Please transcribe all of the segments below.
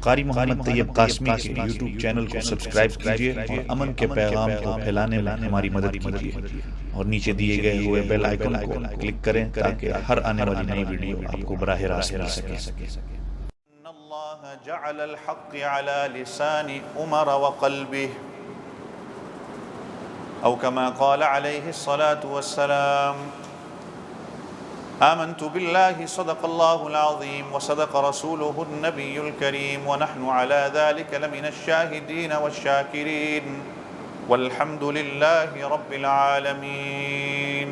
قاری محمد طیب قاسمی کے YouTube channel کو سبسکرائب کیجیے اور امن کے پیغام کو پھیلانے میں ہماری مدد کیجیے اور نیچے دیے گئے ہوئے بیل آئیکن کو کلک کریں تاکہ ہر آنے والی نئی ویڈیو آپ کو براہ راست مل سکے۔ ان اللہ جعل الحق على لسان عمر وقلبه او كما قال عليه الصلاة والسلام آمنت بالله صدق الله العظيم وصدق رسوله النبي الكريم ونحن على ذلك لمن الشاهدين والشاكرين والحمد لله رب العالمين۔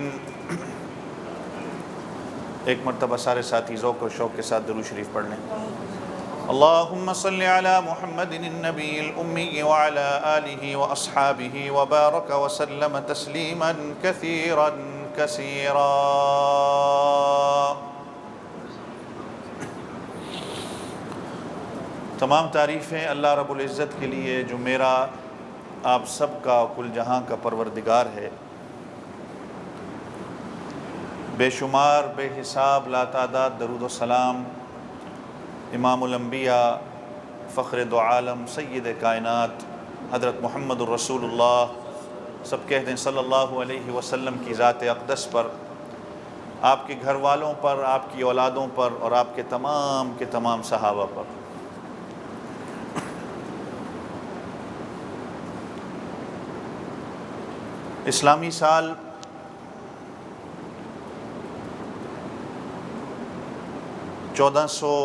ایک مرتبہ سارے ساتھی ذوق و شوق کے ساتھ درود شریف پڑھ لیں۔ اللهم صل على محمد النبي الأمي وعلى آله وأصحابه وبارك وسلم تسليما كثيرا كثيرا۔ تمام تعریفیں اللہ رب العزت کے لیے جو میرا آپ سب کا کل جہاں کا پروردگار ہے، بے شمار بے حساب لا تعداد درود و سلام امام الانبیاء فخر دو عالم سید کائنات حضرت محمد الرسول اللہ سب کہہ دیں صلی اللہ علیہ وسلم کی ذات اقدس پر، آپ کے گھر والوں پر، آپ کی اولادوں پر اور آپ کے تمام صحابہ پر۔ اسلامی سال چودہ سو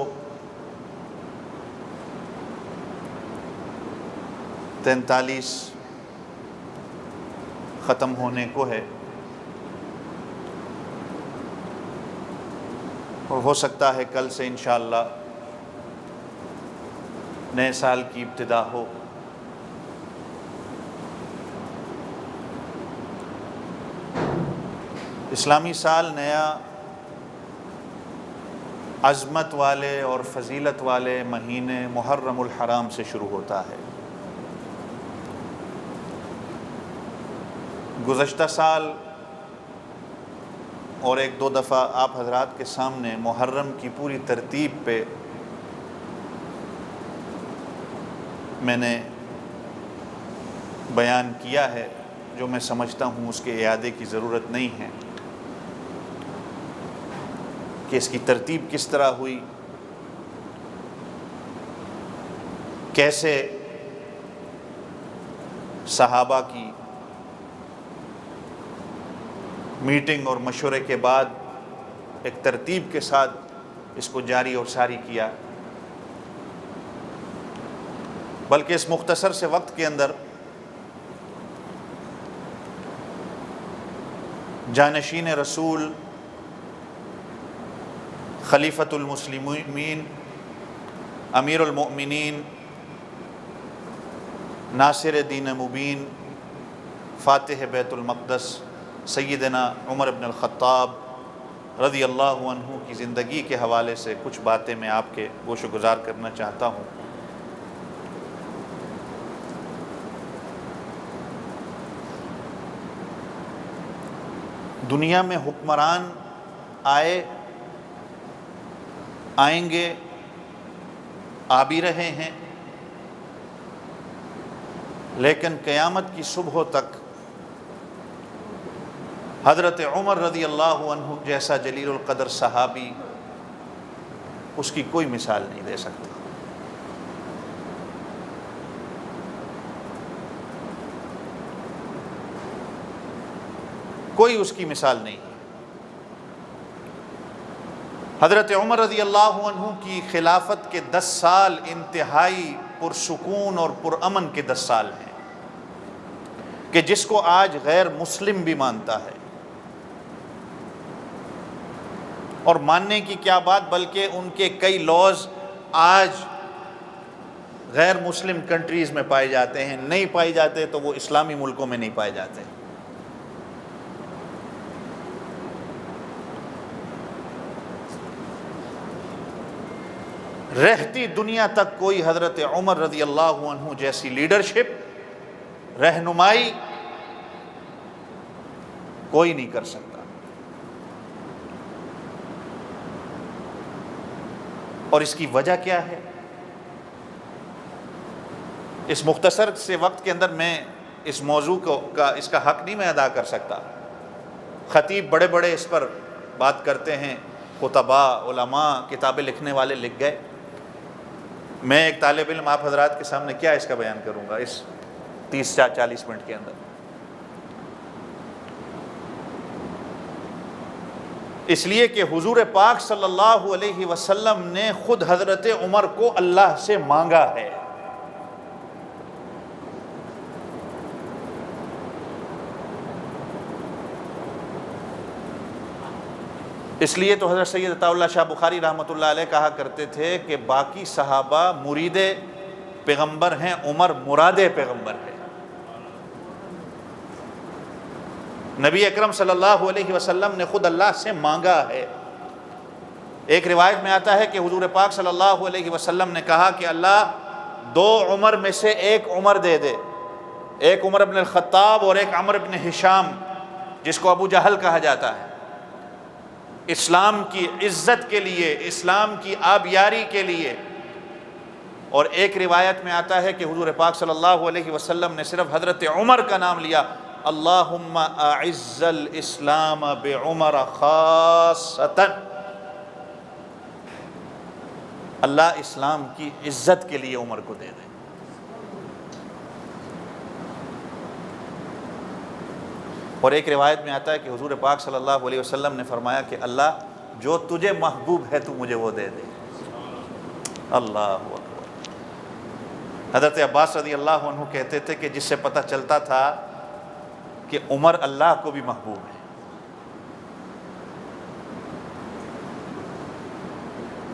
43 ختم ہونے کو ہے، اور ہو سکتا ہے کل سے انشاءاللہ نئے سال کی ابتدا ہو۔ اسلامی سال نیا عظمت والے اور فضیلت والے مہینے محرم الحرام سے شروع ہوتا ہے۔ گزشتہ سال اور ایک دو دفعہ آپ حضرات کے سامنے محرم کی پوری ترتیب پہ میں نے بیان کیا ہے، جو میں سمجھتا ہوں اس کے اعادے کی ضرورت نہیں ہے کہ اس کی ترتیب کس طرح ہوئی، کیسے صحابہ کی میٹنگ اور مشورے کے بعد ایک ترتیب کے ساتھ اس کو جاری اور ساری کیا، بلکہ اس مختصر سے وقت کے اندر جانشین رسول خلیفۃ المسلمین امیر المؤمنین ناصر دین مبین فاتح بیت المقدس سیدنا عمر بن الخطاب رضی اللہ عنہ کی زندگی کے حوالے سے کچھ باتیں میں آپ کے گوش و گزار کرنا چاہتا ہوں۔ دنیا میں حکمران آئیں گے، آ بھی رہے ہیں، لیکن قیامت کی صبح تک حضرت عمر رضی اللہ عنہ جیسا جلیل القدر صحابی اس کی کوئی مثال نہیں دے سکتا۔ کوئی اس کی مثال نہیں۔ حضرت عمر رضی اللہ عنہ کی خلافت کے 10 سال انتہائی پرسکون اور پرامن کے 10 سال ہیں، کہ جس کو آج غیر مسلم بھی مانتا ہے، اور ماننے کی کیا بات بلکہ ان کے کئی لاز آج غیر مسلم کنٹریز میں پائے جاتے ہیں، نہیں پائے جاتے تو وہ اسلامی ملکوں میں نہیں پائے جاتے۔ رہتی دنیا تک کوئی حضرت عمر رضی اللہ عنہ جیسی لیڈرشپ، رہنمائی کوئی نہیں کر سکتا۔ اور اس کی وجہ کیا ہے؟ اس مختصر سے وقت کے اندر میں اس موضوع اس کا حق نہیں میں ادا کر سکتا. خطیب بڑے بڑے اس پر بات کرتے ہیں، خطباء، علماء، کتابیں لکھنے والے لکھ گئے. میں ایک طالب علم آپ حضرات کے سامنے کیا اس کا بیان کروں گا اس 30-40 منٹ کے اندر. اس لیے کہ حضور پاک صلی اللہ علیہ وسلم نے خود حضرت عمر کو اللہ سے مانگا ہے. اس لیے تو حضرت سید عطا اللہ شاہ بخاری رحمۃ اللہ علیہ کہا کرتے تھے کہ باقی صحابہ مرید پیغمبر ہیں، عمر مراد پیغمبر ہے. نبی اکرم صلی اللہ علیہ وسلم نے خود اللہ سے مانگا ہے. ایک روایت میں آتا ہے کہ حضور پاک صلی اللہ علیہ وسلم نے کہا کہ اللہ 2 عمر میں سے ایک عمر دے دے، ایک عمر ابن الخطاب اور ایک عمر ابن ہشام جس کو ابو جہل کہا جاتا ہے، اسلام کی عزت کے لیے، اسلام کی آبیاری کے لیے. اور ایک روایت میں آتا ہے کہ حضور پاک صلی اللہ علیہ وسلم نے صرف حضرت عمر کا نام لیا، اللہم اعز الاسلام بعمر خاصتا. اللہ اسلام کی عزت کے لیے عمر کو دے دے. اور ایک روایت میں آتا ہے کہ حضور پاک صلی اللہ علیہ وسلم نے فرمایا کہ اللہ جو تجھے محبوب ہے تو مجھے وہ دے دے. اللہ اکبر. حضرت عباس رضی اللہ عنہ کہتے تھے کہ جس سے پتہ چلتا تھا کہ عمر اللہ کو بھی محبوب ہے.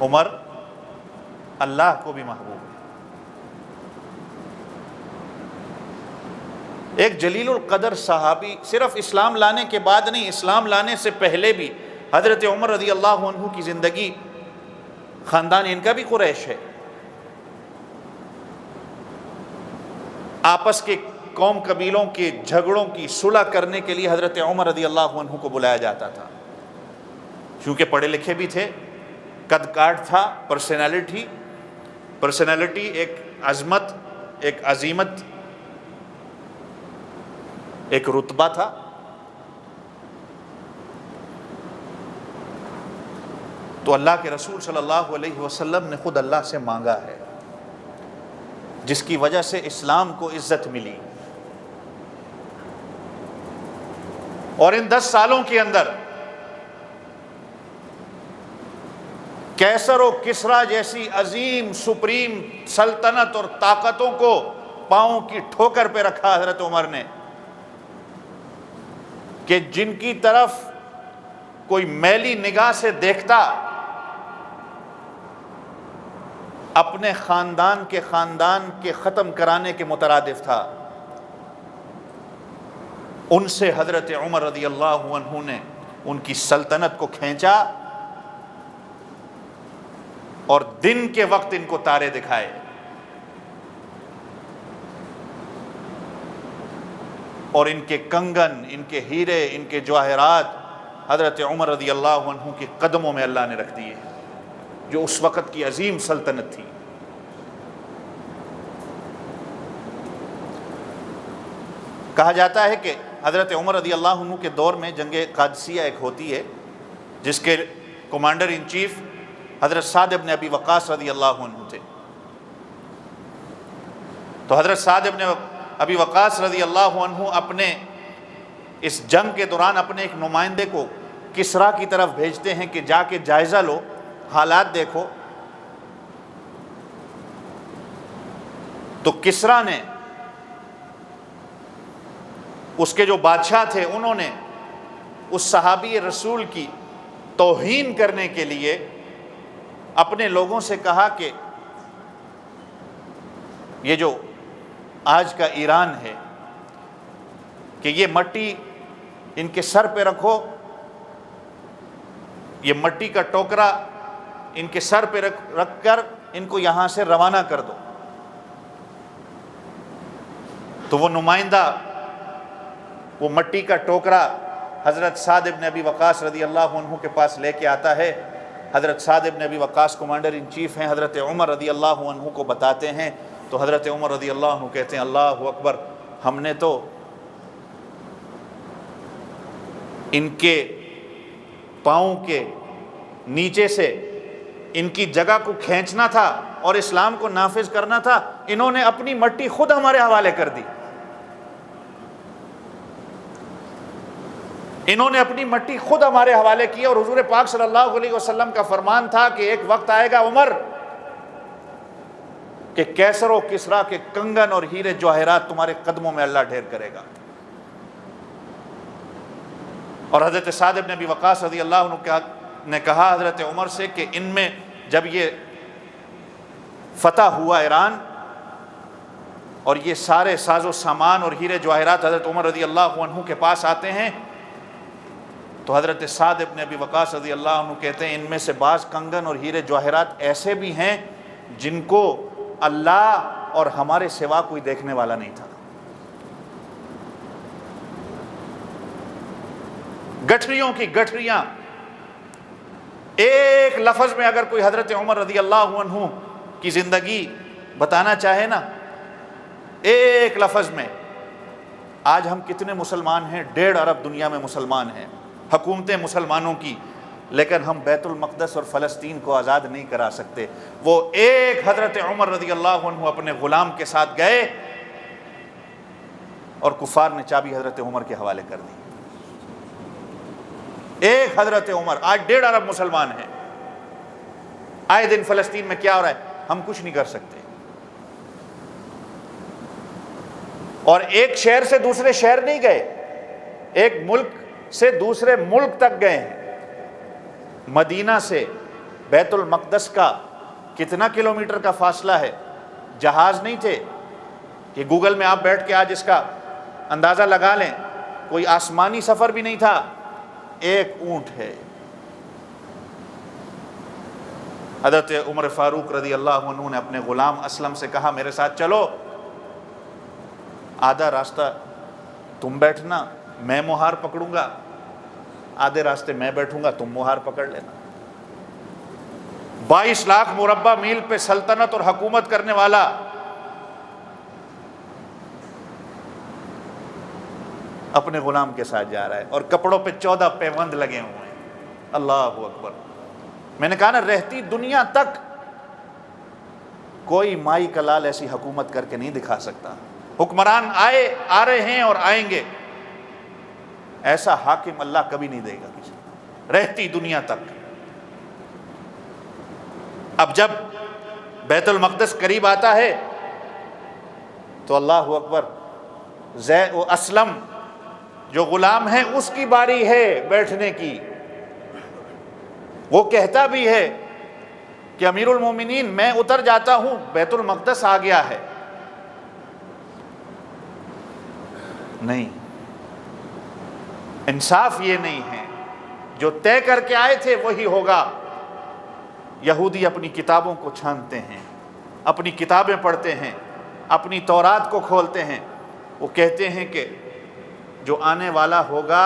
عمر اللہ کو بھی محبوب ہے. ایک جلیل القدر صحابی، صرف اسلام لانے کے بعد نہیں، اسلام لانے سے پہلے بھی حضرت عمر رضی اللہ عنہ کی زندگی، خاندان ان کا بھی قریش ہے. آپس کے قوم قبیلوں کے جھگڑوں کی صلح کرنے کے لیے حضرت عمر رضی اللہ عنہ کو بلایا جاتا تھا. چونکہ پڑھے لکھے بھی تھے، قد کاٹ تھا، پرسنالٹی، ایک عظمت، ایک عظیمت، ایک رتبہ تھا. تو اللہ کے رسول صلی اللہ علیہ وسلم نے خود اللہ سے مانگا ہے، جس کی وجہ سے اسلام کو عزت ملی. اور ان 10 سالوں کے اندر کیسر و کسریٰ جیسی عظیم سپریم سلطنت اور طاقتوں کو پاؤں کی ٹھوکر پہ رکھا حضرت عمر نے، کہ جن کی طرف کوئی میلی نگاہ سے دیکھتا اپنے خاندان کے ختم کرانے کے مترادف تھا. ان سے حضرت عمر رضی اللہ عنہ نے ان کی سلطنت کو کھینچا اور دن کے وقت ان کو تارے دکھائے. اور ان کے کنگن، ان کے ہیرے، ان کے جواہرات حضرت عمر رضی اللہ عنہ کے قدموں میں اللہ نے رکھ دیے، جو اس وقت کی عظیم سلطنت تھی. کہا جاتا ہے کہ حضرت عمر رضی اللہ عنہ کے دور میں جنگ قادسیہ ایک ہوتی ہے، جس کے کمانڈر ان چیف حضرت سعد ابن ابی وقاص رضی اللہ عنہ تھے. تو حضرت سعد ابن ابی وقاص رضی اللہ عنہ اپنے اس جنگ کے دوران اپنے ایک نمائندے کو کسریٰ کی طرف بھیجتے ہیں کہ جا کے جائزہ لو، حالات دیکھو. تو کسریٰ نے، اس کے جو بادشاہ تھے، انہوں نے اس صحابی رسول کی توہین کرنے کے لیے اپنے لوگوں سے کہا کہ یہ جو آج کا ایران ہے، کہ یہ مٹی ان کے سر پہ رکھو، یہ مٹی کا ٹوکرا ان کے سر پہ رکھ کر ان کو یہاں سے روانہ کر دو. تو وہ نمائندہ وہ مٹی کا ٹوکرا حضرت سعد ابن ابی وقاص رضی اللہ عنہ کے پاس لے کے آتا ہے. حضرت سعد ابن ابی وقاص کمانڈر ان چیف ہیں، حضرت عمر رضی اللہ عنہ کو بتاتے ہیں تو حضرت عمر رضی اللہ عنہ کہتے ہیں اللہ اکبر، ہم نے تو ان کے پاؤں کے نیچے سے ان کی جگہ کو کھینچنا تھا اور اسلام کو نافذ کرنا تھا، انہوں نے اپنی مٹی خود ہمارے حوالے کر دی، انہوں نے اپنی مٹی خود ہمارے حوالے کی۔ اور حضور پاک صلی اللہ علیہ وسلم کا فرمان تھا کہ ایک وقت آئے گا عمر کہ کیسر و کسریٰ کے کنگن اور ہیرے جواہرات تمہارے قدموں میں اللہ ڈھیر کرے گا۔ اور حضرت سعد بن ابی وقاص رضی اللہ عنہ نے کہا حضرت عمر سے کہ ان میں جب یہ فتح ہوا ایران اور یہ سارے ساز و سامان اور ہیرے جواہرات حضرت عمر رضی اللہ عنہ کے پاس آتے ہیں تو حضرت سعد بن ابی وقاص رضی اللہ عنہ کہتے ہیں ان میں سے بعض کنگن اور ہیرے جواہرات ایسے بھی ہیں جن کو اللہ اور ہمارے سوا کوئی دیکھنے والا نہیں تھا۔ گٹھریوں کی گٹھریاں، ایک لفظ میں اگر کوئی حضرت عمر رضی اللہ عنہ کی زندگی بتانا چاہے نا، ایک لفظ میں، آج ہم کتنے مسلمان ہیں؟ 1.5 ارب دنیا میں مسلمان ہیں، حکومتیں مسلمانوں کی، لیکن ہم بیت المقدس اور فلسطین کو آزاد نہیں کرا سکتے۔ وہ ایک حضرت عمر رضی اللہ عنہ اپنے غلام کے ساتھ گئے اور کفار نے چابی حضرت عمر کے حوالے کر دی۔ ایک حضرت عمر، آج 1.5 ارب مسلمان ہیں، آئے دن فلسطین میں کیا ہو رہا ہے ہم کچھ نہیں کر سکتے، اور ایک شہر سے دوسرے شہر نہیں گئے، ایک ملک سے دوسرے ملک تک گئے ہیں۔ مدینہ سے بیت المقدس کا کتنا کلومیٹر کا فاصلہ ہے؟ جہاز نہیں تھے کہ گوگل میں آپ بیٹھ کے آج اس کا اندازہ لگا لیں، کوئی آسمانی سفر بھی نہیں تھا، ایک اونٹ ہے۔ حضرت عمر فاروق رضی اللہ عنہ نے اپنے غلام اسلم سے کہا میرے ساتھ چلو، آدھا راستہ تم بیٹھنا میں مہار پکڑوں گا، آدھے راستے میں بیٹھوں گا تم مہار پکڑ لینا۔ 22 لاکھ مربع میل پہ سلطنت اور حکومت کرنے والا اپنے غلام کے ساتھ جا رہا ہے اور کپڑوں پہ 14 پیوند لگے ہوئے ہیں۔ اللہ اکبر۔ میں نے کہا نا، رہتی دنیا تک کوئی مائی کا لال ایسی حکومت کر کے نہیں دکھا سکتا۔ حکمران آ رہے ہیں اور آئیں گے، ایسا حاکم اللہ کبھی نہیں دے گا کسی کو، رہتی دنیا تک۔ اب جب بیت المقدس قریب آتا ہے تو اللہ اکبر، زید و اسلم جو غلام ہے اس کی باری ہے بیٹھنے کی۔ وہ کہتا بھی ہے کہ امیر المومنین میں اتر جاتا ہوں، بیت المقدس آ گیا ہے۔ نہیں، انصاف یہ نہیں ہے، جو طے کر کے آئے تھے وہی ہوگا۔ یہودی اپنی کتابوں کو چھانتے ہیں، اپنی کتابیں پڑھتے ہیں، اپنی تورات کو کھولتے ہیں، وہ کہتے ہیں کہ جو آنے والا ہوگا،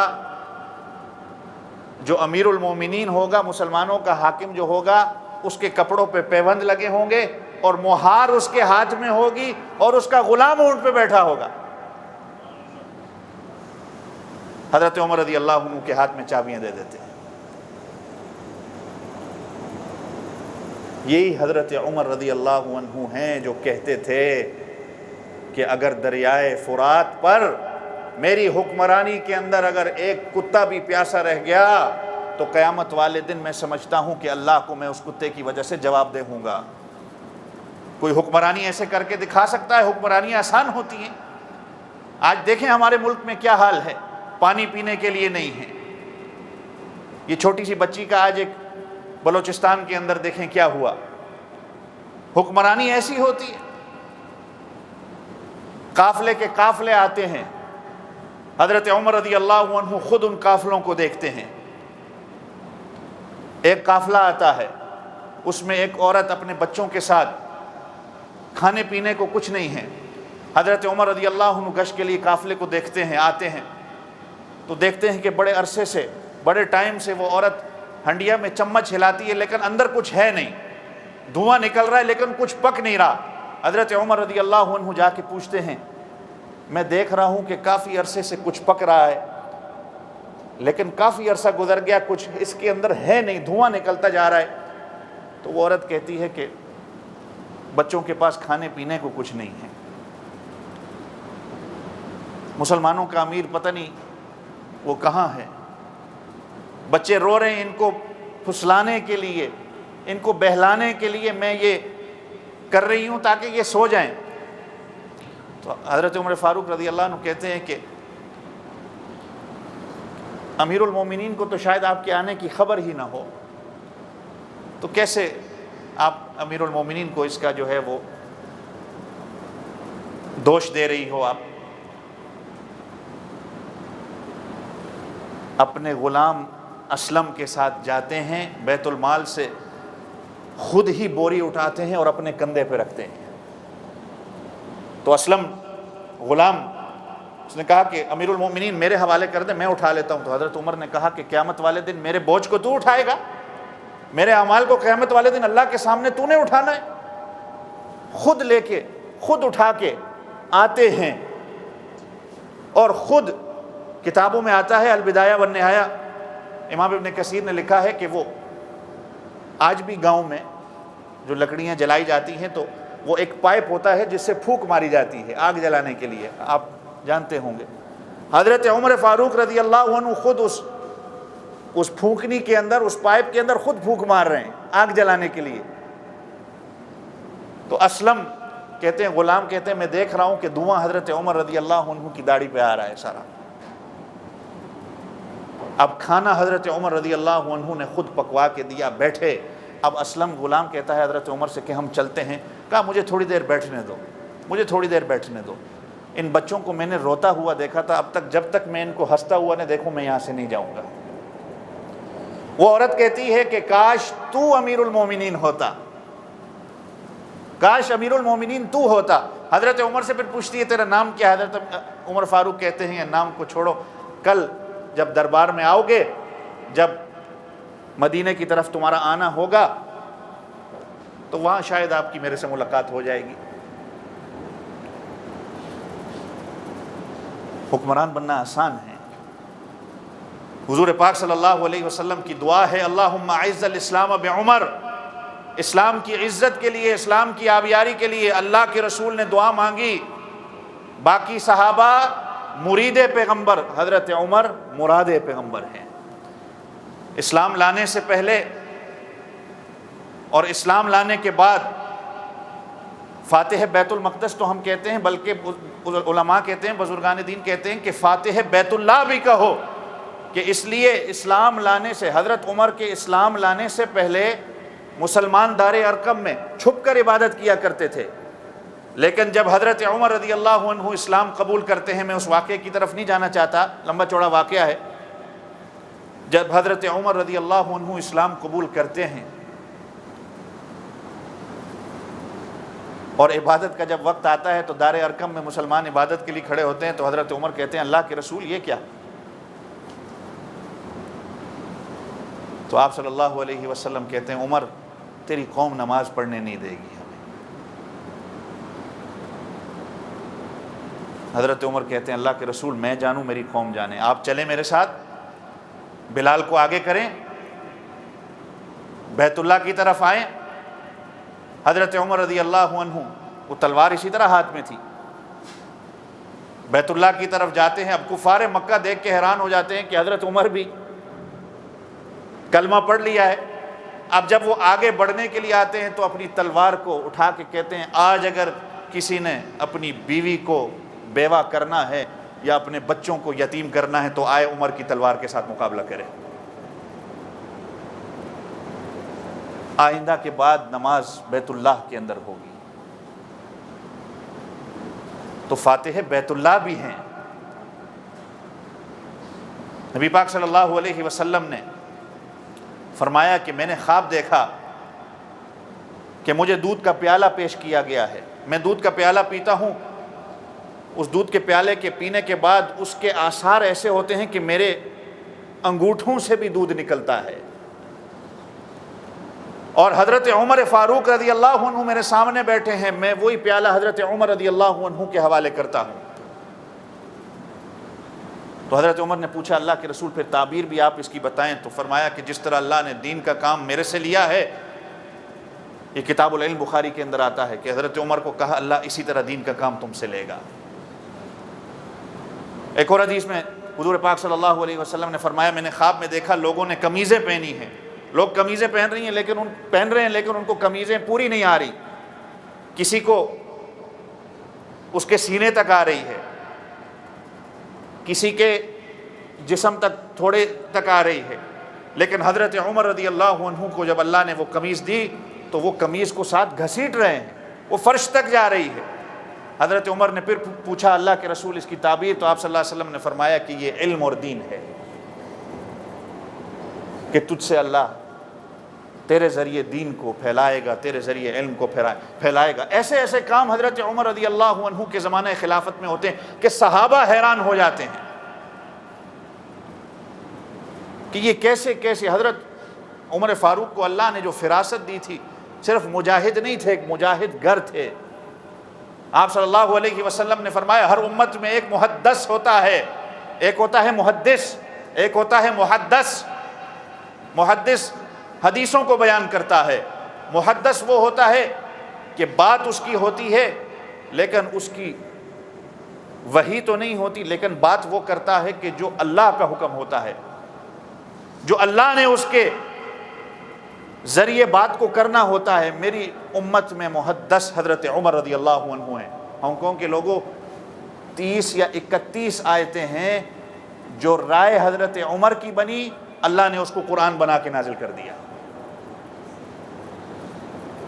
جو امیر المومنین ہوگا، مسلمانوں کا حاکم جو ہوگا، اس کے کپڑوں پہ پیوند لگے ہوں گے اور مہار اس کے ہاتھ میں ہوگی اور اس کا غلام اونٹ پہ بیٹھا ہوگا۔ حضرت عمر رضی اللہ عنہ کے ہاتھ میں چابیاں دے دیتے ہیں۔ یہی حضرت عمر رضی اللہ عنہ ہیں جو کہتے تھے کہ اگر دریائے فرات پر میری حکمرانی کے اندر اگر ایک کتا بھی پیاسا رہ گیا تو قیامت والے دن میں سمجھتا ہوں کہ اللہ کو میں اس کتے کی وجہ سے جواب دے ہوں گا۔ کوئی حکمرانی ایسے کر کے دکھا سکتا ہے؟ حکمرانی آسان ہوتی ہیں۔ آج دیکھیں ہمارے ملک میں کیا حال ہے، پانی پینے کے لیے نہیں ہے۔ یہ چھوٹی سی بچی کا آج ایک بلوچستان کے اندر دیکھیں کیا ہوا۔ حکمرانی ایسی ہوتی ہے، قافلے کے قافلے آتے ہیں، حضرت عمر رضی اللہ عنہ خود ان قافلوں کو دیکھتے ہیں۔ ایک قافلہ آتا ہے، اس میں ایک عورت اپنے بچوں کے ساتھ، کھانے پینے کو کچھ نہیں ہے۔ حضرت عمر رضی اللہ عنہ گشت کے لیے قافلے کو دیکھتے ہیں، آتے ہیں تو دیکھتے ہیں کہ بڑے عرصے سے، بڑے ٹائم سے وہ عورت ہنڈیا میں چمچ ہلاتی ہے لیکن اندر کچھ ہے نہیں، دھواں نکل رہا ہے لیکن کچھ پک نہیں رہا۔ حضرت عمر رضی اللہ عنہ جا کے پوچھتے ہیں میں دیکھ رہا ہوں کہ کافی عرصے سے کچھ پک رہا ہے، لیکن کافی عرصہ گزر گیا، کچھ اس کے اندر ہے نہیں، دھواں نکلتا جا رہا ہے۔ تو وہ عورت کہتی ہے کہ بچوں کے پاس کھانے پینے کو کچھ نہیں ہے، مسلمانوں کا امیر پتہ نہیں وہ کہاں ہے، بچے رو رہے ہیں، ان کو پھسلانے کے لیے، ان کو بہلانے کے لیے میں یہ کر رہی ہوں تاکہ یہ سو جائیں۔ تو حضرت عمر فاروق رضی اللہ عنہ کہتے ہیں کہ امیر المومنین کو تو شاید آپ کے آنے کی خبر ہی نہ ہو، تو کیسے آپ امیر المومنین کو اس کا جو ہے وہ دوش دے رہی ہو؟ آپ اپنے غلام اسلم کے ساتھ جاتے ہیں، بیت المال سے خود ہی بوری اٹھاتے ہیں اور اپنے کندھے پہ رکھتے ہیں۔ تو اسلم غلام اس نے کہا کہ امیر المومنین میرے حوالے کر دیں، میں اٹھا لیتا ہوں۔ تو حضرت عمر نے کہا کہ قیامت والے دن میرے بوجھ کو تو اٹھائے گا، میرے اعمال کو قیامت والے دن اللہ کے سامنے تو نے اٹھانا ہے۔ خود لے کے، خود اٹھا کے آتے ہیں، اور خود کتابوں میں آتا ہے البدایہ والنہایہ، امام ابن کثیر نے لکھا ہے کہ وہ آج بھی گاؤں میں جو لکڑیاں جلائی جاتی ہیں تو وہ ایک پائپ ہوتا ہے جس سے پھونک ماری جاتی ہے آگ جلانے کے لیے، آپ جانتے ہوں گے۔ حضرت عمر فاروق رضی اللہ عنہ خود اس پھونکنی کے اندر، اس پائپ کے اندر خود پھونک مار رہے ہیں آگ جلانے کے لیے۔ تو اسلم کہتے ہیں، غلام کہتے ہیں، میں دیکھ رہا ہوں کہ دھواں حضرت عمر رضی اللہ عنہ کی داڑھی پہ آ رہا ہے سارا۔ اب کھانا حضرت عمر رضی اللہ عنہ نے خود پکوا کے دیا، بیٹھے۔ اب اسلم غلام کہتا ہے حضرت عمر سے کہ ہم چلتے ہیں۔ کہا مجھے تھوڑی دیر بیٹھنے دو، مجھے تھوڑی دیر بیٹھنے دو، ان بچوں کو میں نے روتا ہوا دیکھا تھا، اب تک جب تک میں ان کو ہنستا ہوا نہ دیکھوں میں یہاں سے نہیں جاؤں گا۔ وہ عورت کہتی ہے کہ کاش تو امیر المومنین ہوتا، کاش امیر المومنین تو ہوتا۔ حضرت عمر سے پھر پوچھتی ہے تیرا نام کیا ہے؟ حضرت عمر فاروق کہتے ہیں نام کو چھوڑو، کل جب دربار میں آؤ گے، جب مدینہ کی طرف تمہارا آنا ہوگا تو وہاں شاید آپ کی میرے سے ملاقات ہو جائے گی۔ حکمران بننا آسان ہے۔ حضور پاک صلی اللہ علیہ وسلم کی دعا ہے اللہم اعز الاسلام بعمر، اسلام کی عزت کے لیے، اسلام کی آبیاری کے لیے اللہ کے رسول نے دعا مانگی۔ باقی صحابہ مرید پیغمبر، حضرت عمر مراد پیغمبر ہیں۔ اسلام لانے سے پہلے اور اسلام لانے کے بعد فاتح بیت المقدس تو ہم کہتے ہیں، بلکہ علماء کہتے ہیں، بزرگان دین کہتے ہیں کہ فاتح بیت اللہ بھی کہو، کہ اس لیے اسلام لانے سے، حضرت عمر کے اسلام لانے سے پہلے مسلمان دار ارقم میں چھپ کر عبادت کیا کرتے تھے، لیکن جب حضرت عمر رضی اللہ عنہ اسلام قبول کرتے ہیں، میں اس واقعے کی طرف نہیں جانا چاہتا، لمبا چوڑا واقعہ ہے، جب حضرت عمر رضی اللہ عنہ اسلام قبول کرتے ہیں اور عبادت کا جب وقت آتا ہے تو دار ارقم میں مسلمان عبادت کے لیے کھڑے ہوتے ہیں، تو حضرت عمر کہتے ہیں اللہ کے رسول یہ کیا؟ تو آپ صلی اللہ علیہ وسلم کہتے ہیں عمر تیری قوم نماز پڑھنے نہیں دے گی ہمیں۔ حضرت عمر کہتے ہیں اللہ کے رسول میں جانوں میری قوم جانے، آپ چلیں میرے ساتھ، بلال کو آگے کریں، بیت اللہ کی طرف آئیں۔ حضرت عمر رضی اللہ عنہ وہ تلوار اسی طرح ہاتھ میں تھی، بیت اللہ کی طرف جاتے ہیں۔ اب کفار مکہ دیکھ کے حیران ہو جاتے ہیں کہ حضرت عمر بھی کلمہ پڑھ لیا ہے۔ اب جب وہ آگے بڑھنے کے لیے آتے ہیں تو اپنی تلوار کو اٹھا کے کہتے ہیں آج اگر کسی نے اپنی بیوی کو بیوہ کرنا ہے یا اپنے بچوں کو یتیم کرنا ہے تو آئے عمر کی تلوار کے ساتھ مقابلہ کرے۔ آئندہ کے بعد نماز بیت اللہ کے اندر ہوگی، تو فاتح بیت اللہ بھی ہیں۔ نبی پاک صلی اللہ علیہ وسلم نے فرمایا کہ میں نے خواب دیکھا کہ مجھے دودھ کا پیالہ پیش کیا گیا ہے، میں دودھ کا پیالہ پیتا ہوں، اس دودھ کے پیالے کے پینے کے بعد اس کے آثار ایسے ہوتے ہیں کہ میرے انگوٹھوں سے بھی دودھ نکلتا ہے۔ اور حضرت عمر فاروق رضی اللہ عنہ میرے سامنے بیٹھے ہیں، میں وہی پیالہ حضرت عمر رضی اللہ عنہ کے حوالے کرتا ہوں۔ تو حضرت عمر نے پوچھا اللہ کے رسول پھر تعبیر بھی آپ اس کی بتائیں، تو فرمایا کہ جس طرح اللہ نے دین کا کام میرے سے لیا ہے، یہ کتاب العلم بخاری کے اندر آتا ہے کہ حضرت عمر کو کہا اللہ اسی طرح دین کا کام تم سے لے گا۔ ایک اور حدیث میں حضور پاک صلی اللہ علیہ وسلم نے فرمایا میں نے خواب میں دیکھا لوگوں نے قمیضیں پہنی ہیں، لوگ قمیضیں پہن رہے ہیں لیکن ان کو قمیضیں پوری نہیں آ رہی، کسی کو اس کے سینے تک آ رہی ہے، کسی کے جسم تک تھوڑے تک آ رہی ہے، لیکن حضرت عمر رضی اللہ عنہ کو جب اللہ نے وہ قمیض دی تو وہ قمیض کو ساتھ گھسیٹ رہے ہیں، وہ فرش تک جا رہی ہے۔ حضرت عمر نے پھر پوچھا اللہ کے رسول اس کی تعبیر، تو آپ صلی اللہ علیہ وسلم نے فرمایا کہ یہ علم اور دین ہے، کہ تجھ سے اللہ تیرے ذریعے دین کو پھیلائے گا، تیرے ذریعے علم کو پھیلائے گا۔ ایسے ایسے کام حضرت عمر رضی اللہ عنہ کے زمانہ خلافت میں ہوتے ہیں کہ صحابہ حیران ہو جاتے ہیں کہ یہ کیسے حضرت عمر فاروق کو اللہ نے جو فراست دی تھی، صرف مجاہد نہیں تھے، ایک مجاہد گر تھے۔ آپ صلی اللہ علیہ وسلم نے فرمایا ہر امت میں ایک محدث ہوتا ہے، ایک ہوتا ہے محدث، ایک ہوتا ہے محدث۔ محدث حدیثوں کو بیان کرتا ہے، محدث وہ ہوتا ہے کہ بات اس کی ہوتی ہے لیکن اس کی وحی تو نہیں ہوتی، لیکن بات وہ کرتا ہے کہ جو اللہ کا حکم ہوتا ہے، جو اللہ نے اس کے ذریعے بات کو کرنا ہوتا ہے۔ میری امت میں محدث حضرت عمر رضی اللہ عنہ ہیں۔ ہانگ کانگ کے لوگوں 30 یا 31 آیتیں ہیں جو رائے حضرت عمر کی بنی، اللہ نے اس کو قرآن بنا کے نازل کر دیا۔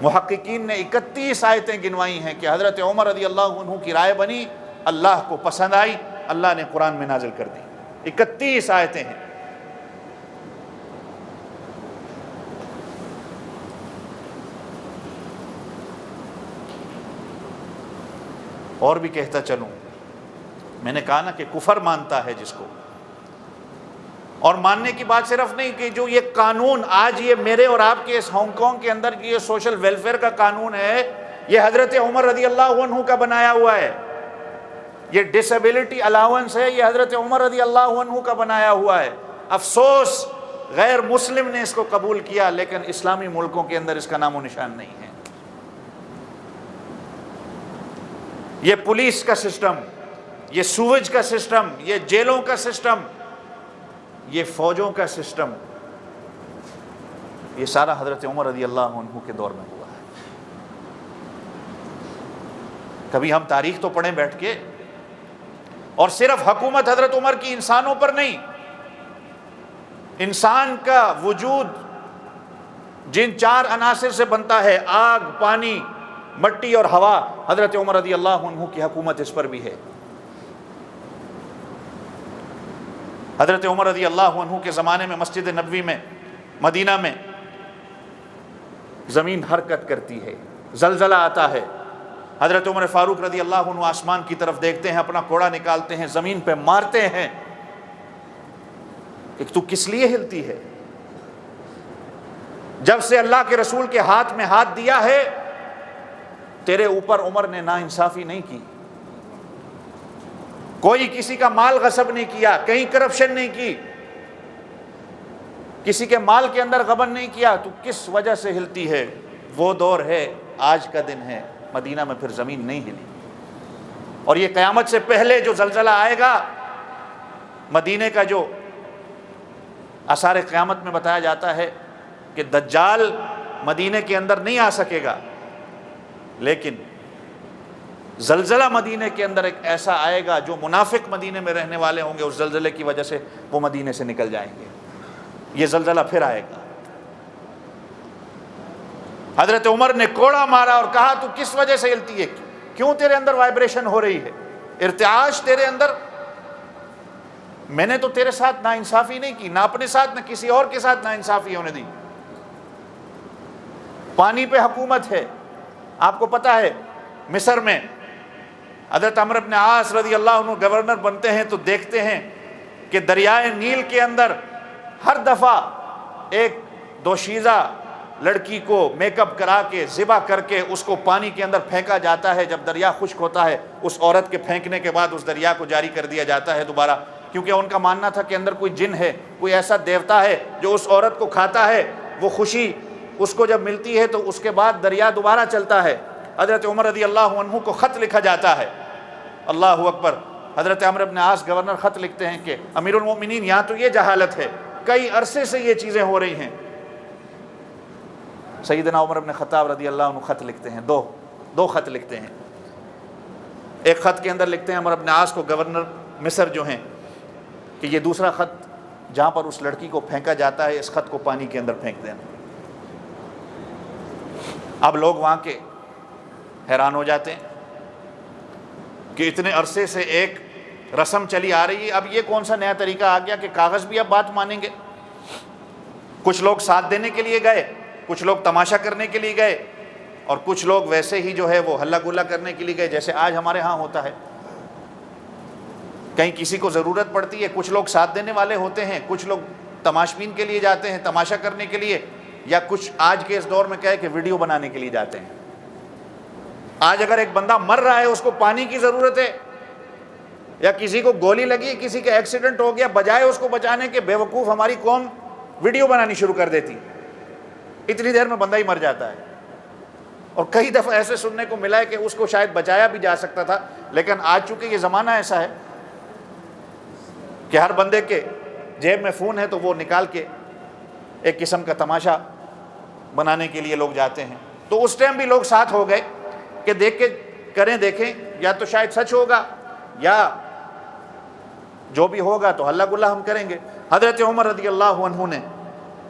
محققین نے 31 آیتیں گنوائی ہیں کہ حضرت عمر رضی اللہ عنہ کی رائے بنی، اللہ کو پسند آئی، اللہ نے قرآن میں نازل کر دی۔ 31 آیتیں ہیں۔ اور بھی کہتا چلوں، میں نے کہا نا کہ کفر مانتا ہے جس کو، اور ماننے کی بات صرف نہیں کہ جو یہ قانون آج یہ میرے اور آپ کے اس ہانگ کانگ کے اندر کی یہ سوشل ویلفیئر کا قانون ہے، یہ حضرت عمر رضی اللہ عنہ کا بنایا ہوا ہے۔ یہ ڈسیبلٹی الاؤنس ہے، یہ حضرت عمر رضی اللہ عنہ کا بنایا ہوا ہے۔ افسوس غیر مسلم نے اس کو قبول کیا، لیکن اسلامی ملکوں کے اندر اس کا نام و نشان نہیں ہے۔ یہ پولیس کا سسٹم، یہ سویج کا سسٹم، یہ جیلوں کا سسٹم، یہ فوجوں کا سسٹم، یہ سارا حضرت عمر رضی اللہ عنہ کے دور میں ہوا ہے۔ کبھی ہم تاریخ تو پڑھیں بیٹھ کے، اور صرف حکومت حضرت عمر کی انسانوں پر نہیں، انسان کا وجود جن 4 عناصر سے بنتا ہے، آگ، پانی، مٹی اور ہوا، حضرت عمر رضی اللہ عنہ کی حکومت اس پر بھی ہے۔ حضرت عمر رضی اللہ عنہ کے زمانے میں مسجد نبوی میں، مدینہ میں زمین حرکت کرتی ہے، زلزلہ آتا ہے۔ حضرت عمر فاروق رضی اللہ عنہ آسمان کی طرف دیکھتے ہیں، اپنا کوڑا نکالتے ہیں، زمین پہ مارتے ہیں کہ تو کس لیے ہلتی ہے؟ جب سے اللہ کے رسول کے ہاتھ میں ہاتھ دیا ہے، تیرے اوپر عمر نے ناانصافی نہیں کی، کوئی کسی کا مال غصب نہیں کیا، کہیں کرپشن نہیں کی، کسی کے مال کے اندر غبن نہیں کیا، تو کس وجہ سے ہلتی ہے؟ وہ دور ہے، آج کا دن ہے، مدینہ میں پھر زمین نہیں ہلی۔ اور یہ قیامت سے پہلے جو زلزلہ آئے گا، مدینے کا جو آثار قیامت میں بتایا جاتا ہے کہ دجال مدینے کے اندر نہیں آ سکے گا، لیکن زلزلہ مدینے کے اندر ایک ایسا آئے گا جو منافق مدینے میں رہنے والے ہوں گے، اس زلزلے کی وجہ سے وہ مدینے سے نکل جائیں گے۔ یہ زلزلہ پھر آئے گا۔ حضرت عمر نے کوڑا مارا اور کہا تو کس وجہ سے ہلتی ہے؟ کیوں تیرے اندر وائبریشن ہو رہی ہے، ارتعاش تیرے اندر؟ میں نے تو تیرے ساتھ ناانصافی نہیں کی، نہ اپنے ساتھ نہ کسی اور کے ساتھ ناانصافی ہونے دی۔ پانی پہ حکومت ہے، آپ کو پتہ ہے مصر میں حضرت عمرو بن عاص رضی اللہ عنہ گورنر بنتے ہیں تو دیکھتے ہیں کہ دریائے نیل کے اندر ہر دفعہ ایک دوشیزہ لڑکی کو میک اپ کرا کے ذبح کر کے اس کو پانی کے اندر پھینکا جاتا ہے. جب دریا خشک ہوتا ہے اس عورت کے پھینکنے کے بعد اس دریا کو جاری کر دیا جاتا ہے دوبارہ, کیونکہ ان کا ماننا تھا کہ اندر کوئی جن ہے, کوئی ایسا دیوتا ہے جو اس عورت کو کھاتا ہے. وہ خوشی اس کو جب ملتی ہے تو اس کے بعد دریا دوبارہ چلتا ہے. حضرت عمر رضی اللہ عنہ کو خط لکھا جاتا ہے. اللہ اکبر. حضرت عمرو بن عاص گورنر خط لکھتے ہیں کہ امیر المؤمنین یہاں تو یہ جہالت ہے, کئی عرصے سے یہ چیزیں ہو رہی ہیں. سیدنا عمر بن خطاب رضی اللہ عنہ خط لکھتے ہیں, دو خط لکھتے ہیں. ایک خط کے اندر لکھتے ہیں عمر بن عاص کو, گورنر مصر جو ہیں, کہ یہ دوسرا خط جہاں پر اس لڑکی کو پھینکا جاتا ہے اس خط کو پانی کے اندر پھینک دینا. اب لوگ وہاں کے حیران ہو جاتے ہیں کہ اتنے عرصے سے ایک رسم چلی آ رہی ہے, اب یہ کون سا نیا طریقہ آ گیا کہ کاغذ بھی اب بات مانیں گے. کچھ لوگ ساتھ دینے کے لیے گئے, کچھ لوگ تماشا کرنے کے لیے گئے, اور کچھ لوگ ویسے ہی جو ہے وہ ہلا گلا کرنے کے لیے گئے جیسے آج ہمارے ہاں ہوتا ہے. کہیں کسی کو ضرورت پڑتی ہے, کچھ لوگ ساتھ دینے والے ہوتے ہیں, کچھ لوگ تماشبین کے لیے جاتے ہیں, تماشا کرنے کے لیے, یا کچھ آج کے اس دور میں کہے کہ ویڈیو بنانے کے لیے جاتے ہیں. آج اگر ایک بندہ مر رہا ہے, اس کو پانی کی ضرورت ہے, یا کسی کو گولی لگی, کسی کا ایکسیڈنٹ ہو گیا, بجائے اس کو بچانے کے بے وقوف ہماری قوم ویڈیو بنانی شروع کر دیتی. اتنی دیر میں بندہ ہی مر جاتا ہے. اور کئی دفعہ ایسے سننے کو ملا ہے کہ اس کو شاید بچایا بھی جا سکتا تھا, لیکن آج چونکہ یہ زمانہ ایسا ہے کہ ہر بندے کے جیب میں فون ہے تو وہ نکال کے ایک قسم کا تماشا بنانے کے لیے لوگ جاتے ہیں. تو اس ٹائم بھی لوگ ساتھ ہو گئے کہ دیکھ کے کریں, دیکھیں یا تو شاید سچ ہوگا یا جو بھی ہوگا تو ہلا گلا ہم کریں گے. حضرت عمر رضی اللہ عنہ نے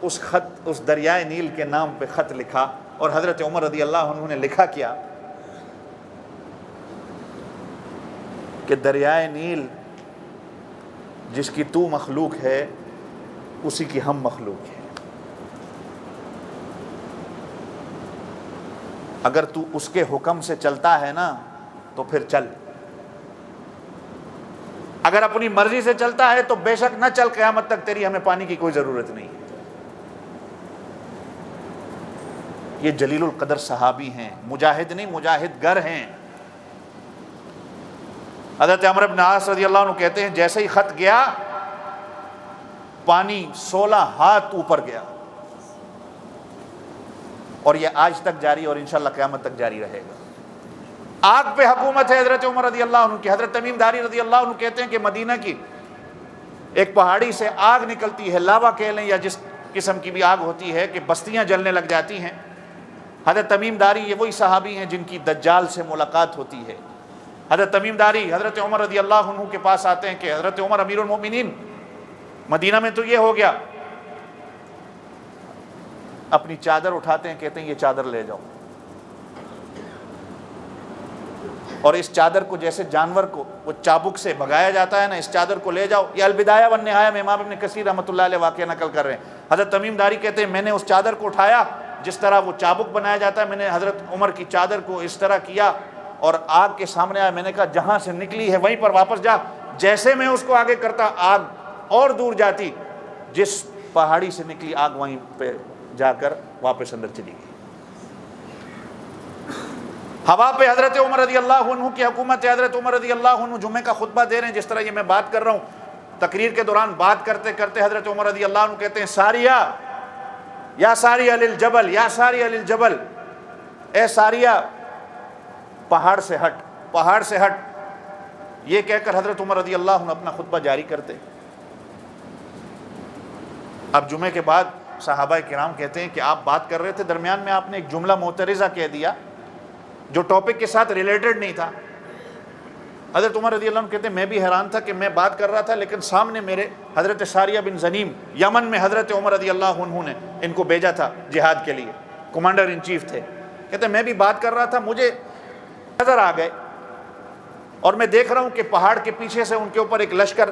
اس دریائے نیل کے نام پہ خط لکھا, اور حضرت عمر رضی اللہ عنہ نے لکھا کیا کہ دریائے نیل جس کی تو مخلوق ہے اسی کی ہم مخلوق ہے. اگر تو اس کے حکم سے چلتا ہے نا تو پھر چل, اگر اپنی مرضی سے چلتا ہے تو بے شک نہ چل, قیامت تک تیری ہمیں پانی کی کوئی ضرورت نہیں. یہ جلیل القدر صحابی ہیں, مجاہد نہیں مجاہد گر ہیں. حضرت عمرو بن عاص رضی اللہ عنہ کہتے ہیں جیسے ہی خط گیا پانی 16 ہاتھ اوپر گیا, اور یہ آج تک جاری اور انشاءاللہ قیامت تک جاری رہے گا. آگ پہ حکومت ہے حضرت عمر رضی اللہ عنہ کی. حضرت تمیم داری رضی اللہ عنہ کہتے ہیں کہ مدینہ کی ایک پہاڑی سے آگ نکلتی ہے, لاوا کہہ لیں یا جس قسم کی بھی آگ ہوتی ہے کہ بستیاں جلنے لگ جاتی ہیں. حضرت تمیم داری یہ وہی صحابی ہیں جن کی دجال سے ملاقات ہوتی ہے. حضرت تمیم داری حضرت عمر رضی اللہ عنہ کے پاس آتے ہیں کہ حضرت عمر امیر المؤمنین, مدینہ میں تو یہ ہو گیا. اپنی چادر اٹھاتے ہیں, کہتے ہیں یہ چادر لے جاؤ, اور اس چادر کو جیسے جانور کو وہ چابک سے بھگایا جاتا ہے نا, اس چادر کو لے جاؤ. یہ البدایہ والنہایہ میں امام ابن کثیر رحمۃ اللہ علیہ واقعہ نقل کر رہے ہیں. حضرت تمیم داری کہتے ہیں میں نے اس چادر کو اٹھایا جس طرح وہ چابک بنایا جاتا ہے, میں نے حضرت عمر کی چادر کو اس طرح کیا اور آگ کے سامنے آیا. میں نے کہا جہاں سے نکلی ہے وہیں پر واپس جا. جیسے میں اس کو آگے کرتا آگ اور دور جاتی, جس پہاڑی سے نکلی آگ وہیں پہ جا کر واپس اندر چلی گئی. ہوا پہ حضرت عمر رضی اللہ عنہ کی حکومت ہے. حضرت عمر رضی اللہ عنہ جمعے کا خطبہ دے رہے ہیں, جس طرح یہ میں بات کر رہا ہوں, تقریر کے دوران بات کرتے کرتے حضرت عمر رضی اللہ عنہ کہتے ہیں ساریہ یا ساریہ للجبل, یا ساریہ للجبل, اے ساریہ پہاڑ سے ہٹ, پہاڑ سے ہٹ. یہ کہہ کر حضرت عمر رضی اللہ عنہ اپنا خطبہ جاری کرتے. اب جمعے کے بعد صحابہ کرام کہتے ہیں کہ آپ بات کر رہے تھے, درمیان میں آپ نے ایک جملہ معترضہ کہہ دیا جو ٹاپک کے ساتھ ریلیٹڈ نہیں تھا. حضرت عمر رضی اللہ عنہ کہتے ہیں میں بھی حیران تھا کہ میں بات کر رہا تھا لیکن سامنے میرے حضرت ساریہ بن زنیم, یمن میں حضرت عمر رضی اللہ عنہ نے ان کو بھیجا تھا جہاد کے لیے, کمانڈر ان چیف تھے. کہتے ہیں میں بھی بات کر رہا تھا, مجھے نظر آ گئے اور میں دیکھ رہا ہوں کہ پہاڑ کے پیچھے سے ان کے اوپر ایک لشکر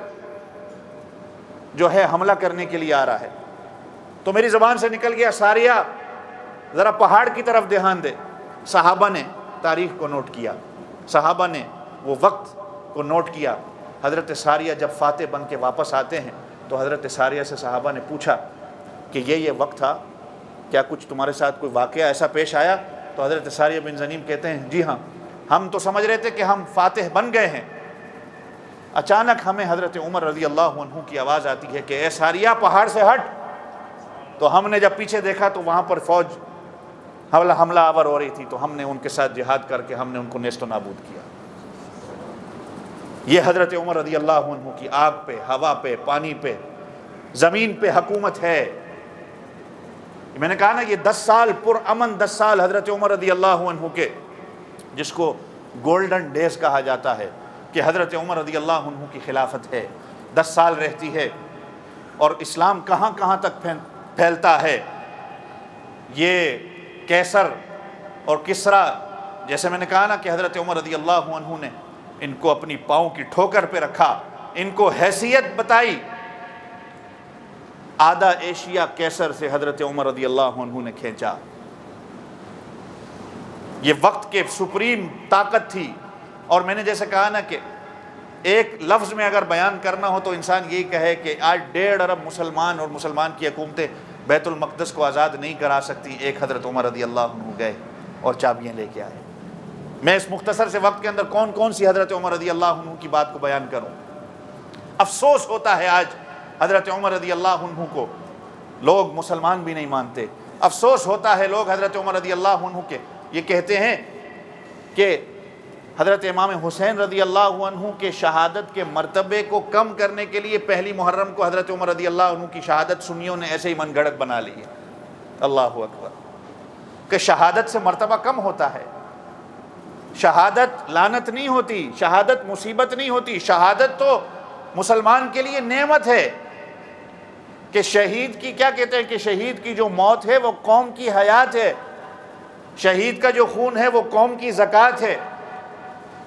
جو ہے حملہ کرنے کے لیے آ رہا ہے. تو میری زبان سے نکل گیا ساریہ ذرا پہاڑ کی طرف دھیان دے. صحابہ نے تاریخ کو نوٹ کیا, صحابہ نے وہ وقت کو نوٹ کیا. حضرت ساریہ جب فاتح بن کے واپس آتے ہیں تو حضرت ساریہ سے صحابہ نے پوچھا کہ یہ وقت تھا کیا کچھ تمہارے ساتھ کوئی واقعہ ایسا پیش آیا؟ تو حضرت ساریہ بن زنیم کہتے ہیں جی ہاں، ہم تو سمجھ رہے تھے کہ ہم فاتح بن گئے ہیں، اچانک ہمیں حضرت عمر رضی اللہ عنہ کی آواز آتی ہے کہ اے ساریہ پہاڑ سے ہٹ۔ تو ہم نے جب پیچھے دیکھا تو وہاں پر فوج حملہ آور ہو رہی تھی، تو ہم نے ان کے ساتھ جہاد کر کے ہم نے ان کو نیست و نابود کیا۔ یہ حضرت عمر رضی اللہ عنہ کی آگ پہ، ہوا پہ، پانی پہ، زمین پہ حکومت ہے۔ میں نے کہا نا یہ 10 سال پر امن 10 سال حضرت عمر رضی اللہ عنہ کے، جس کو گولڈن ڈیز کہا جاتا ہے، کہ حضرت عمر رضی اللہ عنہ کی خلافت ہے، 10 سال رہتی ہے، اور اسلام کہاں کہاں تک پھیلتا ہے۔ یہ کیسر اور کسرا، جیسے میں نے کہا نا کہ حضرت عمر رضی اللہ عنہ نے ان کو اپنی پاؤں کی ٹھوکر پہ رکھا، ان کو حیثیت بتائی۔ آدھا ایشیا کیسر سے حضرت عمر رضی اللہ عنہ نے کھینچا۔ یہ وقت کے سپریم طاقت تھی۔ اور میں نے جیسے کہا نا کہ ایک لفظ میں اگر بیان کرنا ہو تو انسان یہی کہے کہ آج 1.5 ارب مسلمان اور مسلمان کی حکومتیں بیت المقدس کو آزاد نہیں کرا سکتی، ایک حضرت عمر رضی اللہ عنہ گئے اور چابیاں لے کے آئے۔ میں اس مختصر سے وقت کے اندر کون کون سی حضرت عمر رضی اللہ عنہ کی بات کو بیان کروں۔ افسوس ہوتا ہے آج حضرت عمر رضی اللہ عنہ کو لوگ مسلمان بھی نہیں مانتے۔ افسوس ہوتا ہے لوگ حضرت عمر رضی اللہ عنہ کے یہ کہتے ہیں کہ حضرت امام حسین رضی اللہ عنہ کے شہادت کے مرتبے کو کم کرنے کے لیے پہلی محرم کو حضرت عمر رضی اللہ عنہ کی شہادت سنیوں نے ایسے ہی من گھڑت بنا لی ہے۔ اللہ اکبر، کہ شہادت سے مرتبہ کم ہوتا ہے۔ شہادت لعنت نہیں ہوتی، شہادت مصیبت نہیں ہوتی، شہادت تو مسلمان کے لیے نعمت ہے۔ کہ شہید کی کیا کہتے ہیں کہ شہید کی جو موت ہے وہ قوم کی حیات ہے، شہید کا جو خون ہے وہ قوم کی زکوٰۃ ہے۔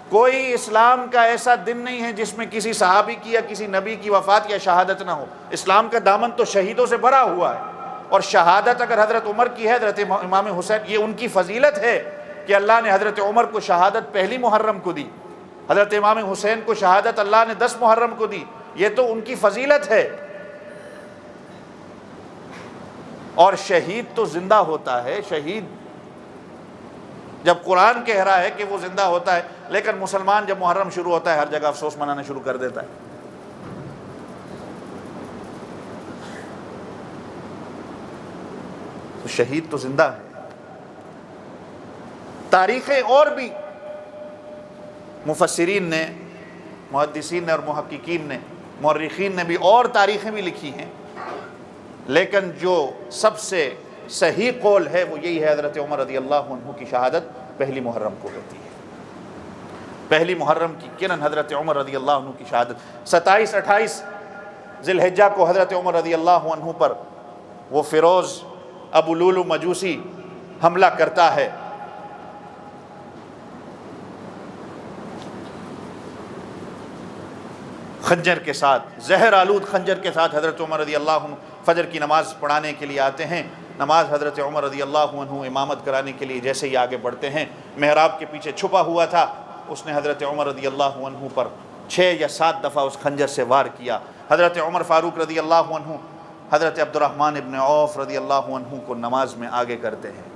کوئی اسلام کا ایسا دن نہیں ہے جس میں کسی صحابی کی یا کسی نبی کی وفات یا شہادت نہ ہو۔ اسلام کا دامن تو شہیدوں سے بھرا ہوا ہے، اور شہادت اگر حضرت عمر کی ہے، حضرت امام حسین، یہ ان کی فضیلت ہے کہ اللہ نے حضرت عمر کو شہادت پہلی محرم کو دی، حضرت امام حسین کو شہادت اللہ نے 10 محرم کو دی، یہ تو ان کی فضیلت ہے۔ اور شہید تو زندہ ہوتا ہے، شہید جب قرآن کہہ رہا ہے کہ وہ زندہ ہوتا ہے، لیکن مسلمان جب محرم شروع ہوتا ہے ہر جگہ افسوس منانا شروع کر دیتا ہے۔ تو شہید تو زندہ ہے۔ تاریخیں اور بھی مفسرین نے، محدثین نے اور محققین نے، مورخین نے بھی اور تاریخیں بھی لکھی ہیں، لیکن جو سب سے صحیح قول ہے وہ یہی ہے حضرت عمر رضی اللہ عنہ کی شہادت پہلی محرم کو ہوتی ہے۔ پہلی محرم کی کنن حضرت عمر رضی اللہ عنہ کی شہادت 27-28 ذی الحجہ کو حضرت عمر رضی اللہ عنہ پر وہ فیروز ابو لولو مجوسی حملہ کرتا ہے۔ خنجر کے ساتھ، زہر آلود خنجر کے ساتھ حضرت عمر رضی اللہ عنہ فجر کی نماز پڑھانے کے لیے آتے ہیں۔ نماز حضرت عمر رضی اللہ عنہ امامت کرانے کے لیے جیسے ہی آگے بڑھتے ہیں، محراب کے پیچھے چھپا ہوا تھا، اس نے حضرت عمر رضی اللہ عنہ پر 6 یا 7 دفعہ اس خنجر سے وار کیا۔ حضرت عمر فاروق رضی اللہ عنہ حضرت عبد الرحمن ابن عوف رضی اللہ عنہ کو نماز میں آگے کرتے ہیں۔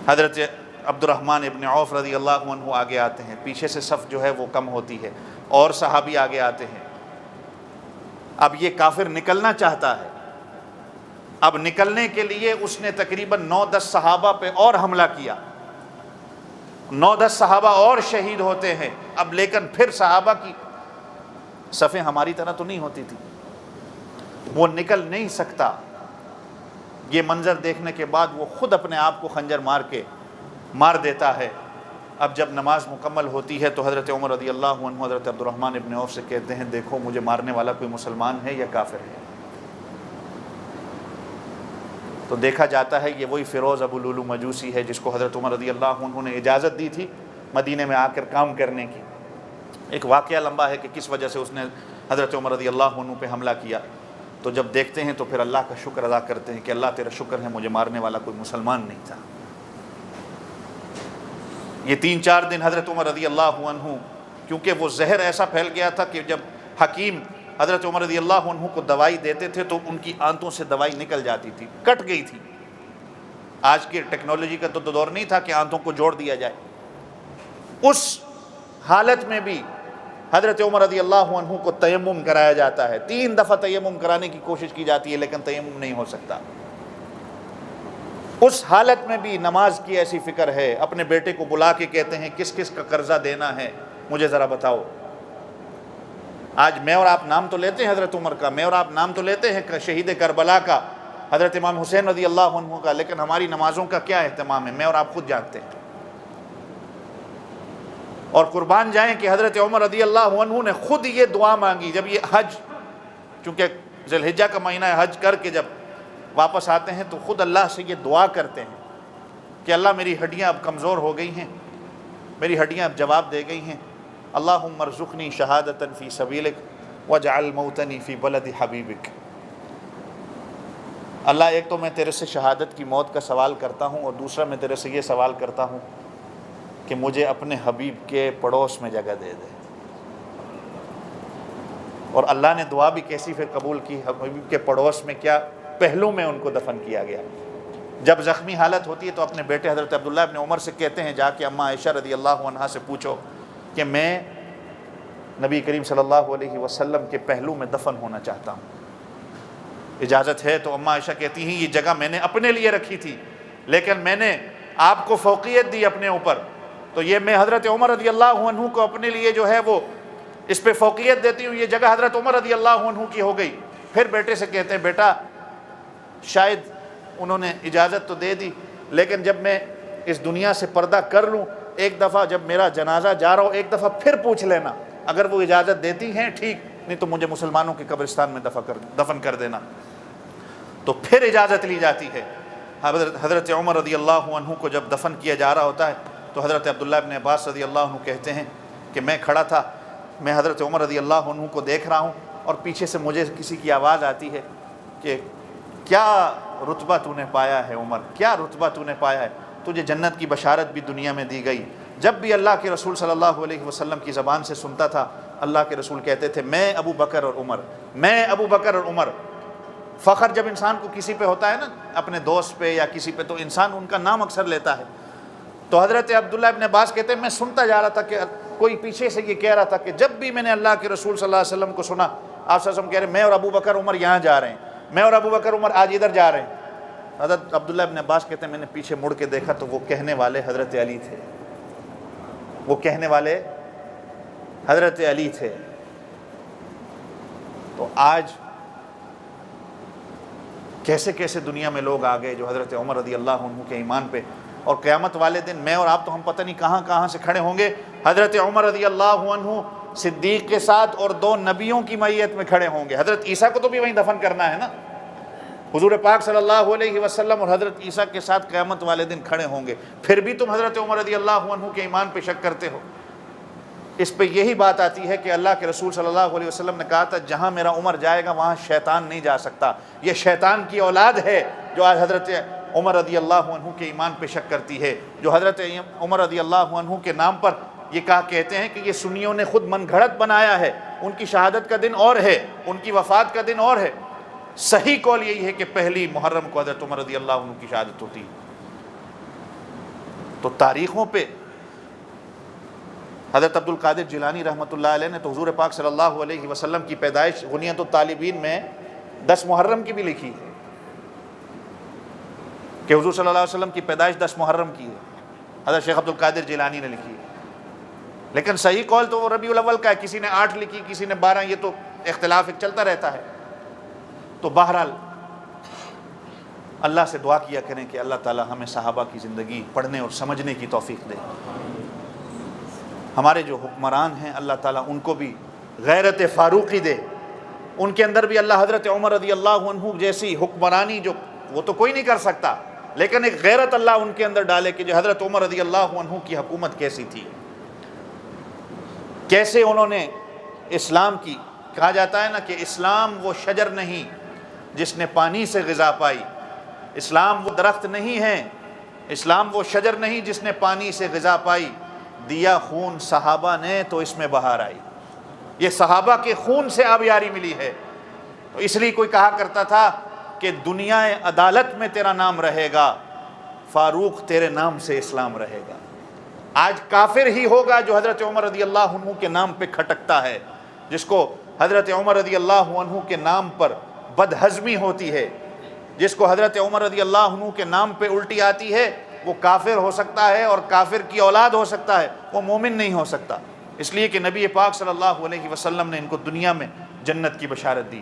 حضرت عبد الرحمن ابن عوف رضی اللہ عنہ آگے آتے ہیں، پیچھے سے صف جو ہے وہ کم ہوتی ہے، اور صحابی آگے آتے ہیں۔ اب یہ کافر نکلنا چاہتا ہے، اب نکلنے کے لیے اس نے تقریباً 9-10 صحابہ پہ اور حملہ کیا، 9-10 صحابہ اور شہید ہوتے ہیں۔ اب لیکن پھر صحابہ کی صفیں ہماری طرح تو نہیں ہوتی تھی، وہ نکل نہیں سکتا۔ یہ منظر دیکھنے کے بعد وہ خود اپنے آپ کو خنجر مار دیتا ہے۔ اب جب نماز مکمل ہوتی ہے تو حضرت عمر رضی اللہ عنہ حضرت عبد الرحمن ابن عوف سے کہتے ہیں دیکھو مجھے مارنے والا کوئی مسلمان ہے یا کافر ہے؟ تو دیکھا جاتا ہے یہ وہی فیروز ابو لولو مجوسی ہے جس کو حضرت عمر رضی اللہ عنہ نے اجازت دی تھی مدینے میں آ کر کام کرنے کی۔ ایک واقعہ لمبا ہے کہ کس وجہ سے اس نے حضرت عمر رضی اللہ عنہ پہ حملہ کیا، تو جب دیکھتے ہیں تو پھر اللہ کا شکر ادا کرتے ہیں کہ اللہ تیرا شکر ہے مجھے مارنے والا کوئی مسلمان نہیں تھا۔ یہ 3-4 دن حضرت عمر رضی اللہ عنہ، کیونکہ وہ زہر ایسا پھیل گیا تھا کہ جب حکیم حضرت عمر رضی اللہ عنہ کو دوائی دیتے تھے تو ان کی آنتوں سے دوائی نکل جاتی تھی، کٹ گئی تھی۔ آج کی ٹیکنالوجی کا تو دور نہیں تھا کہ آنتوں کو جوڑ دیا جائے۔ اس حالت میں بھی حضرت عمر رضی اللہ عنہ کو تیمم کرایا جاتا ہے، 3 دفعہ تیمم کرانے کی کوشش کی جاتی ہے لیکن تیمم نہیں ہو سکتا۔ اس حالت میں بھی نماز کی ایسی فکر ہے، اپنے بیٹے کو بلا کے کہتے ہیں کس کس کا قرضہ دینا ہے مجھے ذرا بتاؤ۔ آج میں اور آپ نام تو لیتے ہیں حضرت عمر کا، میں اور آپ نام تو لیتے ہیں شہید کربلا کا، حضرت امام حسین رضی اللہ عنہ کا، لیکن ہماری نمازوں کا کیا اہتمام ہے میں اور آپ خود جانتے ہیں۔ اور قربان جائیں کہ حضرت عمر رضی اللہ عنہ نے خود یہ دعا مانگی جب یہ حج، چونکہ ذی الحجہ کا مہینہ ہے، حج کر کے جب واپس آتے ہیں تو خود اللہ سے یہ دعا کرتے ہیں کہ اللہ میری ہڈیاں اب کمزور ہو گئی ہیں، میری ہڈیاں اب جواب دے گئی ہیں، اللہم ارزقنی شہادتا فی سبیلک واجعل موتنی فی بلد حبیبک۔ اللہ ایک تو میں تیرے سے شہادت کی موت کا سوال کرتا ہوں، اور دوسرا میں تیرے سے یہ سوال کرتا ہوں کہ مجھے اپنے حبیب کے پڑوس میں جگہ دے دے۔ اور اللہ نے دعا بھی کیسی پھر قبول کی، حبیب کے پڑوس میں کیا پہلو میں ان کو دفن کیا گیا۔ جب زخمی حالت ہوتی ہے تو اپنے بیٹے حضرت عبداللہ ابن عمر سے کہتے ہیں جا کے اماں عائشہ رضی اللہ عنہا سے پوچھو کہ میں نبی کریم صلی اللہ علیہ وسلم کے پہلو میں دفن ہونا چاہتا ہوں، اجازت ہے؟ تو اماں عائشہ کہتی ہیں یہ جگہ میں نے اپنے لیے رکھی تھی لیکن میں نے آپ کو فوقیت دی اپنے اوپر، تو یہ میں حضرت عمر رضی اللہ عنہ کو اپنے لیے جو ہے وہ اس پہ فوقیت دیتی ہوں، یہ جگہ حضرت عمر رضی اللہ عنہ کی ہو گئی۔ پھر بیٹے سے کہتے ہیں بیٹا شاید انہوں نے اجازت تو دے دی لیکن جب میں اس دنیا سے پردہ کر لوں ایک دفعہ جب میرا جنازہ جا رہا ہو ایک دفعہ پھر پوچھ لینا، اگر وہ اجازت دیتی ہیں ٹھیک، نہیں تو مجھے مسلمانوں کے قبرستان میں دفن کر دینا۔ تو پھر اجازت لی جاتی ہے۔ حضرت عمر رضی اللہ عنہ کو جب دفن کیا جا رہا ہوتا ہے تو حضرت عبداللہ ابن عباس رضی اللہ عنہ کہتے ہیں کہ میں کھڑا تھا، میں حضرت عمر رضی اللہ عنہ کو دیکھ رہا ہوں اور پیچھے سے مجھے کسی کی آواز آتی ہے کہ کیا رتبہ تو نے پایا ہے عمر، کیا رتبہ تو نے پایا ہے، تجھے جنت کی بشارت بھی دنیا میں دی گئی۔ جب بھی اللہ کے رسول صلی اللہ علیہ وسلم کی زبان سے سنتا تھا اللہ کے رسول کہتے تھے میں ابو بکر اور عمر، میں ابو بکر اور عمر۔ فخر جب انسان کو کسی پہ ہوتا ہے نا، اپنے دوست پہ یا کسی پہ، تو انسان ان کا نام اکثر لیتا ہے۔ تو حضرت عبداللہ ابن عباس کہتے ہیں میں سنتا جا رہا تھا کہ کوئی پیچھے سے یہ کہہ رہا تھا کہ جب بھی میں نے اللہ کے رسول صلی اللہ علیہ وسلم کو سنا، آپ صلی اللہ علیہ وسلم کہہ رہے ہیں میں اور ابو بکر عمر یہاں جا رہے ہیں، میں اور ابو بکر عمر آج ادھر جا رہے ہیں۔ حضرت عبداللہ ابن عباس کہتے ہیں میں نے پیچھے مڑ کے دیکھا تو وہ کہنے والے حضرت علی تھے، وہ کہنے والے حضرت علی تھے۔ تو آج کیسے کیسے دنیا میں لوگ آ گئے جو حضرت عمر رضی اللہ عنہ کے ایمان پہ، اور قیامت والے دن میں اور آپ تو ہم پتہ نہیں کہاں کہاں سے کھڑے ہوں گے، حضرت عمر رضی اللہ عنہ صدیق کے ساتھ اور 2 نبیوں کی میت میں کھڑے ہوں گے۔ حضرت عیسیٰ کو تو بھی وہیں دفن کرنا ہے نا، حضور پاک صلی اللہ علیہ وسلم اور حضرت عیسیٰ کے ساتھ قیامت والے دن کھڑے ہوں گے، پھر بھی تم حضرت عمر رضی اللہ عنہ کے ایمان پہ شک کرتے ہو۔ اس پہ یہی بات آتی ہے کہ اللہ کے رسول صلی اللہ علیہ وسلم نے کہا تھا جہاں میرا عمر جائے گا وہاں شیطان نہیں جا سکتا۔ یہ شیطان کی اولاد ہے جو آج حضرت عمر رضی اللہ عنہ کے ایمان پہ شک کرتی ہے، جو حضرت عمر رضی اللہ عنہ کے نام پر یہ کہتے ہیں کہ یہ سنیوں نے خود من گھڑت بنایا ہے، ان کی شہادت کا دن اور ہے، ان کی وفات کا دن اور ہے۔ صحیح قول یہی ہے کہ پہلی محرم کو حضرت عمر رضی اللہ عنہ کی شہادت ہوتی ہے۔ تو تاریخوں پہ حضرت عبد القادر جیلانی رحمۃ اللہ علیہ نے تو حضور پاک صلی اللہ علیہ وسلم کی پیدائش غنیت الطالبین میں 10 محرم کی بھی لکھی ہے کہ حضور صلی اللہ علیہ وسلم کی پیدائش 10 محرم کی ہے، حضرت شیخ عبد القادر جیلانی نے لکھی ہے۔ لیکن صحیح قول تو وہ ربیع الاول کا ہے، کسی نے 8 لکھی کسی نے 12، یہ تو اختلاف چلتا رہتا ہے۔ تو بہرحال اللہ سے دعا کیا کریں کہ اللہ تعالی ہمیں صحابہ کی زندگی پڑھنے اور سمجھنے کی توفیق دے۔ ہمارے جو حکمران ہیں اللہ تعالیٰ ان کو بھی غیرت فاروقی دے، ان کے اندر بھی اللہ حضرت عمر رضی اللہ عنہ جیسی حکمرانی جو وہ تو کوئی نہیں کر سکتا، لیکن ایک غیرت اللہ ان کے اندر ڈالے کہ جو حضرت عمر رضی اللہ عنہ کی حکومت کیسی تھی، کیسے انہوں نے اسلام کی، کہا جاتا ہے نا کہ اسلام وہ شجر نہیں جس نے پانی سے غذا پائی، اسلام وہ درخت نہیں ہے، اسلام وہ شجر نہیں جس نے پانی سے غذا پائی، دیا خون صحابہ نے تو اس میں بہار آئی۔ یہ صحابہ کے خون سے آبیاری ملی ہے. تو اس لیے کوئی کہا کرتا تھا کہ دنیا عدالت میں تیرا نام رہے گا، فاروق تیرے نام سے اسلام رہے گا. آج کافر ہی ہوگا جو حضرت عمر رضی اللہ عنہ کے نام پہ کھٹکتا ہے، جس کو حضرت عمر رضی اللہ عنہ کے نام پر بدہضمی ہوتی ہے، جس کو حضرت عمر رضی اللہ عنہ کے نام پہ الٹی آتی ہے، وہ کافر ہو سکتا ہے اور کافر کی اولاد ہو سکتا ہے، وہ مومن نہیں ہو سکتا. اس لیے کہ نبی پاک صلی اللہ علیہ وسلم نے ان کو دنیا میں جنت کی بشارت دی،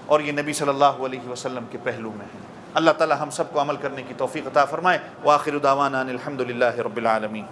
اور یہ نبی صلی اللہ علیہ وسلم کے پہلو میں ہے. اللہ تعالی ہم سب کو عمل کرنے کی توفیق عطا فرمائے. وآخر دعوانا ان الحمد للہ رب العالمین.